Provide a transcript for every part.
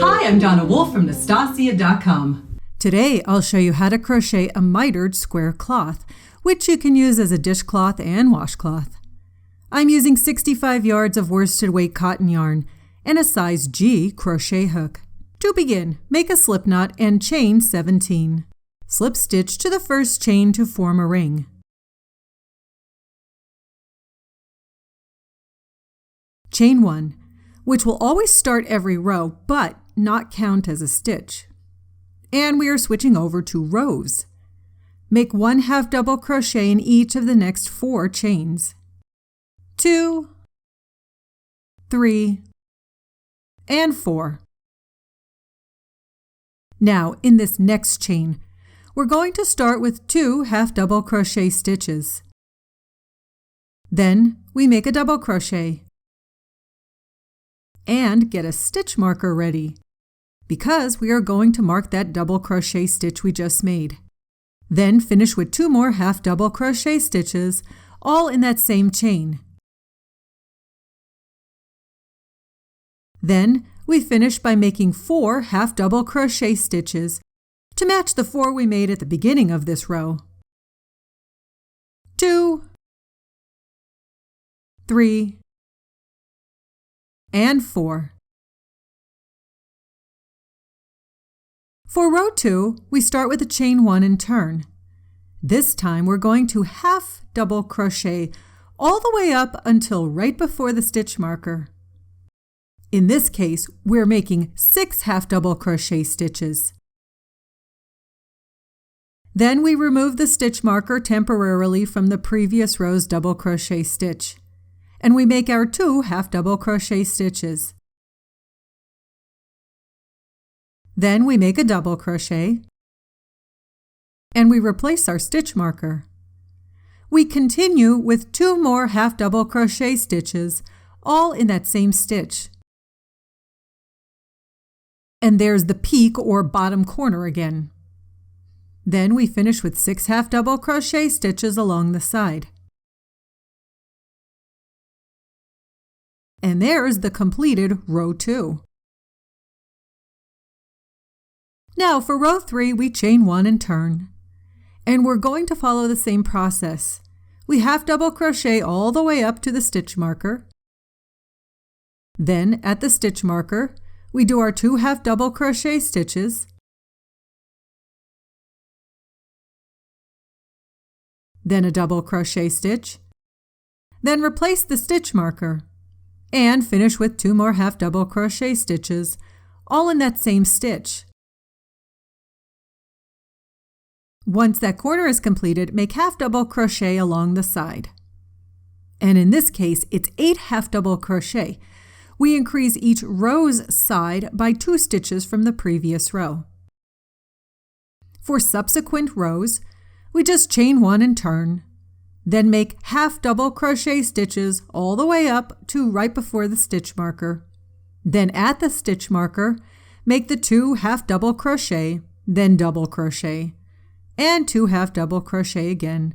Hi, I'm Donna Wolfe from Naztazia.com. Today I'll show you how to crochet a mitered square cloth, which you can use as a dishcloth and washcloth. I'm using 65 yards of worsted weight cotton yarn and a size G crochet hook. To begin, make a slip knot and chain 17. Slip stitch to the first chain to form a ring. Chain 1, which will always start every row but not count as a stitch. And we are switching over to rows. Make 1 half double crochet in each of the next 4 chains. 2, 3, and 4. Now, in this next chain, we're going to start with 2 half double crochet stitches. Then we make a double crochet and get a stitch marker ready, because we are going to mark that double crochet stitch we just made. Then finish with 2 more half double crochet stitches, all in that same chain. Then we finish by making 4 half double crochet stitches to match the 4 we made at the beginning of this row. 2, 3, and 4. For row 2, we start with a chain 1 and turn. This time we're going to half double crochet all the way up until right before the stitch marker. In this case, we're making 6 half double crochet stitches. Then we remove the stitch marker temporarily from the previous row's double crochet stitch, and we make our 2 half double crochet stitches. Then we make a double crochet, and we replace our stitch marker. We continue with 2 more half double crochet stitches, all in that same stitch. And there's the peak or bottom corner again. Then we finish with 6 half double crochet stitches along the side. And there's the completed row 2. Now for row 3, we chain 1 and turn. And we're going to follow the same process. We half double crochet all the way up to the stitch marker. Then at the stitch marker, we do our 2 half double crochet stitches. Then a double crochet stitch. Then replace the stitch marker and finish with 2 more half double crochet stitches, all in that same stitch. Once that corner is completed, make half double crochet along the side. And in this case, it's 8 half double crochet. We increase each row's side by 2 stitches from the previous row. For subsequent rows, we just chain 1 and turn, then make half double crochet stitches all the way up to right before the stitch marker. Then at the stitch marker, make the 2 half double crochet, then double crochet, and 2 half double crochet again,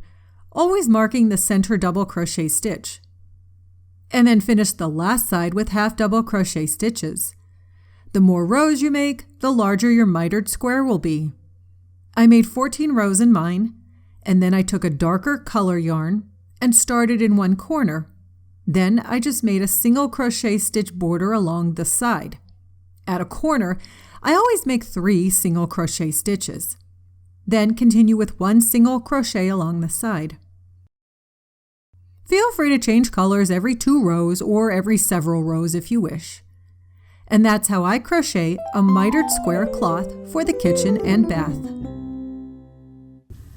always marking the center double crochet stitch. And then finish the last side with half double crochet stitches. The more rows you make, the larger your mitered square will be. I made 14 rows in mine, and then I took a darker color yarn and started in one corner. Then I just made a single crochet stitch border along the side. At a corner, I always make 3 single crochet stitches. Then continue with 1 single crochet along the side. Feel free to change colors every 2 rows or every several rows if you wish. And that's how I crochet a mitered square cloth for the kitchen and bath.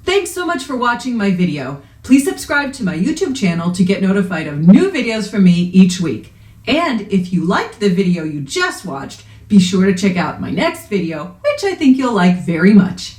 Thanks so much for watching my video. Please subscribe to my YouTube channel to get notified of new videos from me each week. And if you liked the video you just watched, be sure to check out my next video, which I think you'll like very much.